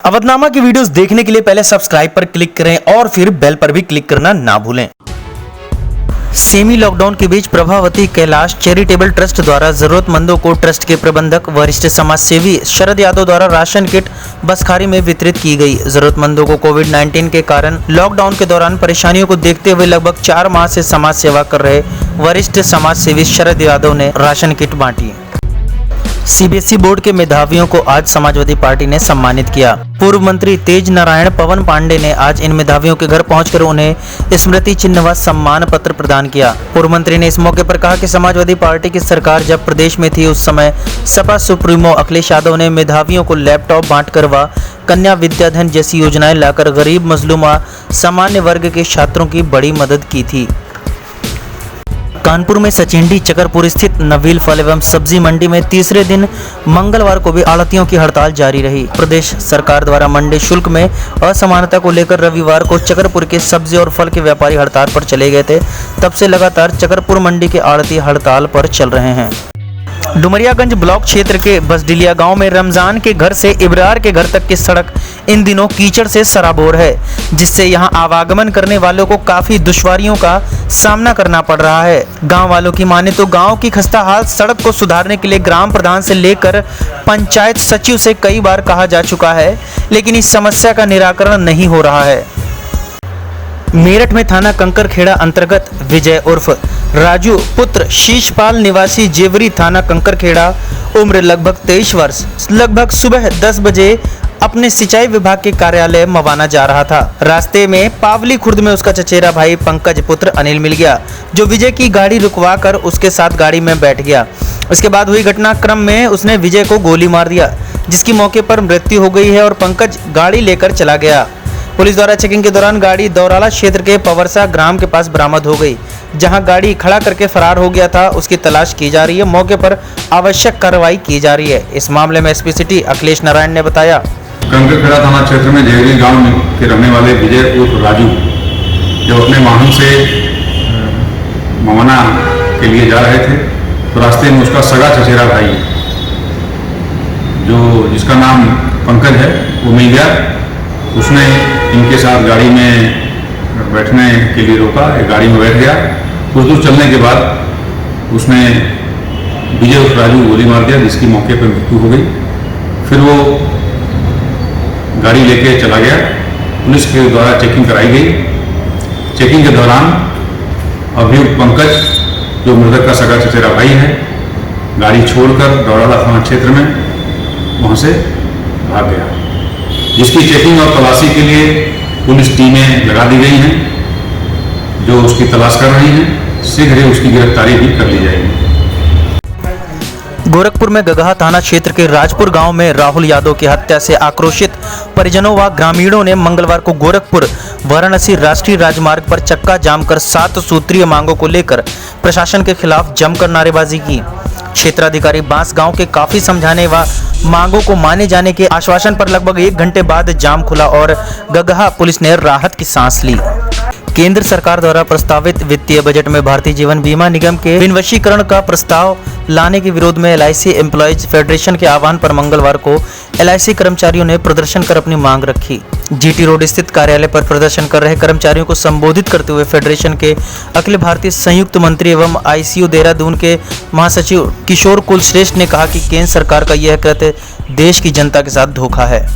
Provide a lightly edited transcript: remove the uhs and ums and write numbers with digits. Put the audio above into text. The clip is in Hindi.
अवधनामा की वीडियोस देखने के लिए पहले सब्सक्राइब पर क्लिक करें और फिर बेल पर भी क्लिक करना ना भूलें। सेमी लॉकडाउन के बीच प्रभावती कैलाश चैरिटेबल ट्रस्ट द्वारा जरूरतमंदों को ट्रस्ट के प्रबंधक वरिष्ठ समाज सेवी शरद यादव द्वारा राशन किट बसखारी में वितरित की गई। जरूरतमंदों को कोविड-19 के कारण लॉकडाउन के दौरान परेशानियों को देखते हुए लगभग 4 माह से समाज सेवा कर रहे वरिष्ठ समाज सेवी शरद यादव ने राशन किट बांटी। सीबीएसई बोर्ड के मेधावियों को आज समाजवादी पार्टी ने सम्मानित किया। पूर्व मंत्री तेज नारायण पवन पांडे ने आज इन मेधावियों के घर पहुंचकर उन्हें स्मृति चिन्ह व सम्मान पत्र प्रदान किया। पूर्व मंत्री ने इस मौके पर कहा कि समाजवादी पार्टी की सरकार जब प्रदेश में थी उस समय सपा सुप्रीमो अखिलेश यादव ने मेधावियों को लैपटॉप बांटकर व कन्या विद्याधन जैसी योजनाएं लाकर गरीब मजलूम व सामान्य वर्ग के छात्रों की बड़ी मदद की थी। कानपुर में सचिंडी चकरपुर स्थित नवील फल एवं सब्जी मंडी में तीसरे दिन मंगलवार को भी आढ़तियों की हड़ताल जारी रही। प्रदेश सरकार द्वारा मंडी शुल्क में असमानता को लेकर रविवार को चकरपुर के सब्जी और फल के व्यापारी हड़ताल पर चले गए थे। तब से लगातार चकरपुर मंडी के आढ़ती हड़ताल पर चल रहे हैं। डुमरियागंज ब्लॉक क्षेत्र के बसडिलिया गांव में रमजान के घर से इब्रार के घर तक की सड़क इन दिनों कीचड़ से सराबोर है, जिससे यहां आवागमन करने वालों को काफी दुश्वारियों का सामना करना पड़ रहा है। गांव वालों की माने तो गांव की खस्ता हाल सड़क को सुधारने के लिए ग्राम प्रधान से लेकर पंचायत सचिव से कई बार कहा जा चुका है, लेकिन इस समस्या का निराकरण नहीं हो रहा है। मेरठ में थाना कंकरखेड़ा अंतर्गत विजय उर्फ राजू पुत्र शीशपाल निवासी जेवरी थाना कंकरखेड़ा उम्र लगभग 23 वर्ष लगभग सुबह 10 बजे अपने सिंचाई विभाग के कार्यालय मवाना जा रहा था। रास्ते में पावली खुर्द में उसका चचेरा भाई पंकज पुत्र अनिल मिल गया, जो विजय की गाड़ी रुकवा कर उसके साथ गाड़ी में बैठ गया। इसके बाद हुई घटनाक्रम में उसने विजय को गोली मार दिया, जिसकी मौके पर मृत्यु हो गई है और पंकज गाड़ी लेकर चला गया। पुलिस द्वारा चेकिंग के दौरान गाड़ी दौराला क्षेत्र के पवरसा ग्राम के पास बरामद हो गई, जहां गाड़ी खड़ा करके फरार हो गया था। उसकी तलाश की जा रही है। मौके पर आवश्यक कार्रवाई की जा रही है। इस मामले में एसपी सिटी अखिलेश नारायण ने बताया, कंकरखेड़ा थाना क्षेत्र में जेवरी गांव के रहने वाले विजय उर्फ राजू जो अपने वाहन से मवाना के लिए जा रहे थे, तो रास्ते में उसका सगा चचेरा भाई जिसका नाम पंकज है वो मिल गया। उसने इनके साथ गाड़ी में बैठने के लिए रोका, एक गाड़ी में बैठ गया। कुछ दूर चलने के बाद उसने विजय उर्फ राजू गोली मार दिया, जिसकी मौके पर मृत्यु हो गई। फिर वो गाड़ी लेके चला गया। पुलिस के द्वारा चेकिंग कराई गई। चेकिंग के दौरान अभियुक्त पंकज जो मृतक का सगा चचेरा भाई है, गाड़ी छोड़कर दौराला थाना क्षेत्र में वहाँ से भाग गया, जिसकी चेकिंग और तलाशी के लिए पुलिस टीमें लगा दी गई हैं, जो उसकी तलाश कर रही हैं। शीघ्र ही उसकी गिरफ्तारी भी कर ली जाएगी। गोरखपुर में गगहा थाना क्षेत्र के राजपुर गांव में राहुल यादव की हत्या से आक्रोशित परिजनों व ग्रामीणों ने मंगलवार को गोरखपुर वाराणसी राष्ट्रीय राजमार्ग पर चक्का जाम कर 7 सूत्रीय मांगों को लेकर प्रशासन के खिलाफ जमकर नारेबाजी की। क्षेत्राधिकारी बांस गांव के काफी समझाने व मांगों को माने जाने के आश्वासन पर लगभग 1 घंटे बाद जाम खुला और गगहा पुलिस ने राहत की सांस ली। केंद्र सरकार द्वारा प्रस्तावित वित्तीय बजट में भारतीय जीवन बीमा निगम के विनिवेशीकरण का प्रस्ताव लाने के विरोध में एलआईसी एम्प्लॉयज फेडरेशन के आह्वान पर मंगलवार को एलआईसी कर्मचारियों ने प्रदर्शन कर अपनी मांग रखी। जीटी रोड स्थित कार्यालय पर प्रदर्शन कर रहे कर्मचारियों को संबोधित करते हुए फेडरेशन के अखिल भारतीय संयुक्त मंत्री एवं आईसीयू देहरादून के महासचिव किशोर कुलश्रेष्ठ ने कहा कि केंद्र सरकार का यह कृत्य देश की जनता के साथ धोखा है।